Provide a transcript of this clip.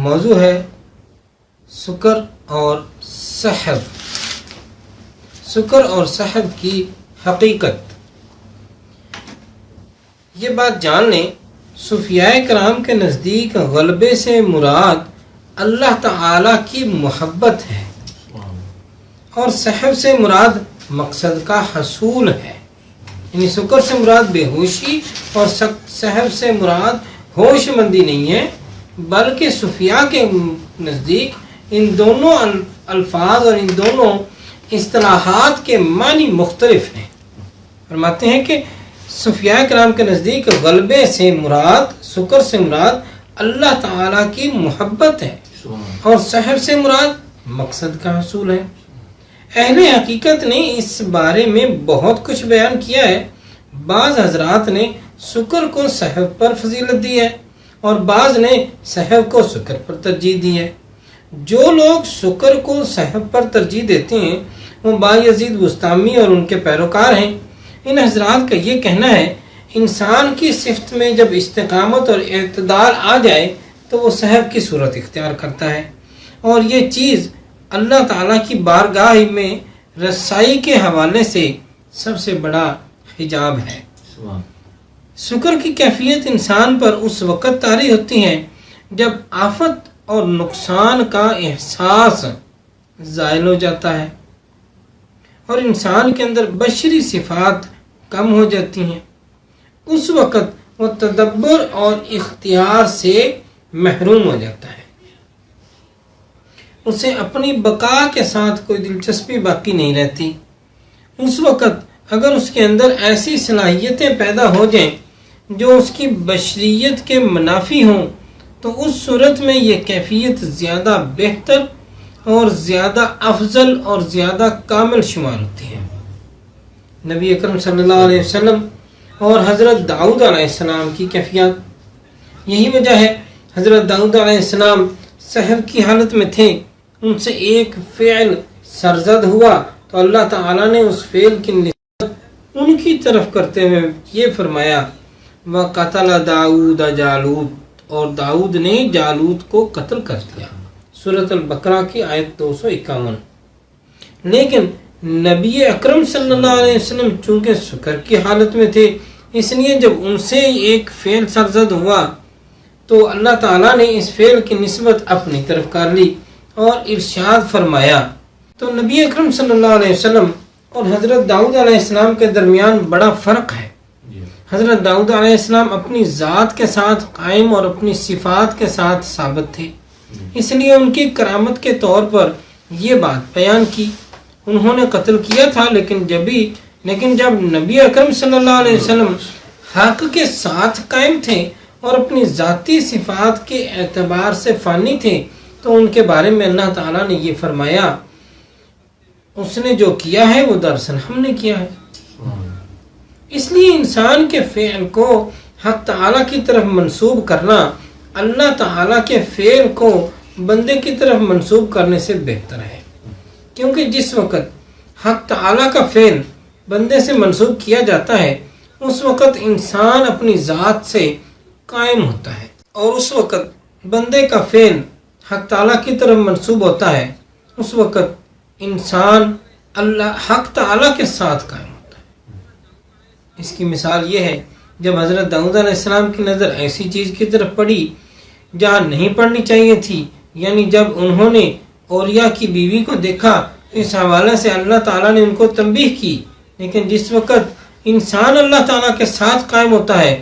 موضوع ہے سکر اور سحر. سکر اور سحر کی حقیقت. یہ بات جان لیں، صوفیاء کرام کے نزدیک غلبے سے مراد اللہ تعالی کی محبت ہے اور سحر سے مراد مقصد کا حصول ہے. یعنی سکر سے مراد بے ہوشی اور سحر سے مراد ہوش مندی نہیں ہے، بلکہ صوفیاء کے نزدیک ان دونوں الفاظ اور ان دونوں اصطلاحات کے معنی مختلف ہیں. فرماتے ہیں کہ صوفیاء کرام کے نزدیک غلبے سے مراد، سکر سے مراد اللہ تعالیٰ کی محبت ہے اور سحر سے مراد مقصد کا حصول ہے. اہل حقیقت نے اس بارے میں بہت کچھ بیان کیا ہے. بعض حضرات نے سکر کو سحر پر فضیلت دی ہے اور بعض نے سحر کو سکر پر ترجیح دی ہے. جو لوگ سکر کو سحر پر ترجیح دیتے ہیں وہ بایزید بستامی اور ان کے پیروکار ہیں. ان حضرات کا یہ کہنا ہے انسان کی صفت میں جب استقامت اور اعتدال آ جائے تو وہ سحر کی صورت اختیار کرتا ہے اور یہ چیز اللہ تعالیٰ کی بارگاہ میں رسائی کے حوالے سے سب سے بڑا حجاب ہے. سکر کی کیفیت انسان پر اس وقت طاری ہوتی ہے جب آفت اور نقصان کا احساس زائل ہو جاتا ہے اور انسان کے اندر بشری صفات کم ہو جاتی ہیں. اس وقت وہ تدبر اور اختیار سے محروم ہو جاتا ہے. اسے اپنی بقا کے ساتھ کوئی دلچسپی باقی نہیں رہتی. اس وقت اگر اس کے اندر ایسی صلاحیتیں پیدا ہو جائیں جو اس کی بشریت کے منافی ہوں تو اس صورت میں یہ کیفیت زیادہ بہتر اور زیادہ افضل اور زیادہ کامل شمار ہوتی ہے. نبی اکرم صلی اللہ علیہ وسلم اور حضرت داؤد علیہ السلام کی کیفیت یہی وجہ ہے. حضرت داؤد علیہ السلام سحر کی حالت میں تھے. ان سے ایک فعل سرزد ہوا تو اللہ تعالیٰ نے اس فعل کی نسبت ان کی طرف کرتے ہوئے یہ فرمایا وَقَتَلَ دَاؤُدَ جَالُوتَ، اور داؤد نے جالوت کو قتل کر دیا. سورۃ البقرہ کی آیت 251. لیکن نبی اکرم صلی اللہ علیہ وسلم چونکہ سکر کی حالت میں تھے، اس لیے جب ان سے ایک فعل سرزد ہوا تو اللہ تعالیٰ نے اس فعل کی نسبت اپنی طرف کر لی اور ارشاد فرمایا. تو نبی اکرم صلی اللہ علیہ وسلم اور حضرت داؤد علیہ السلام کے درمیان بڑا فرق ہے. حضرت داؤد علیہ السلام اپنی ذات کے ساتھ قائم اور اپنی صفات کے ساتھ ثابت تھے، اس لیے ان کی کرامت کے طور پر یہ بات بیان کی. انہوں نے قتل کیا تھا لیکن جب نبی اکرم صلی اللہ علیہ وسلم حق کے ساتھ قائم تھے اور اپنی ذاتی صفات کے اعتبار سے فانی تھے تو ان کے بارے میں اللہ تعالیٰ نے یہ فرمایا اس نے جو کیا ہے وہ دراصل ہم نے کیا ہے. اس لیے انسان کے فعل کو حق تعالیٰ کی طرف منسوب کرنا اللہ تعالیٰ کے فعل کو بندے کی طرف منسوب کرنے سے بہتر ہے، کیونکہ جس وقت حق تعالیٰ کا فعل بندے سے منسوب کیا جاتا ہے اس وقت انسان اپنی ذات سے قائم ہوتا ہے اور اس وقت بندے کا فعل حق تعالیٰ کی طرف منسوب ہوتا ہے اس وقت انسان حق تعالیٰ کے ساتھ قائم ہوتا ہے. اس کی مثال یہ ہے جب حضرت داؤد علیہ السلام کی نظر ایسی چیز کی طرف پڑی جہاں نہیں پڑنی چاہیے تھی، یعنی جب انہوں نے اوریہ کی بیوی کو دیکھا، اس حوالے سے اللہ تعالیٰ نے ان کو تنبیہ کی. لیکن جس وقت انسان اللہ تعالیٰ کے ساتھ قائم ہوتا ہے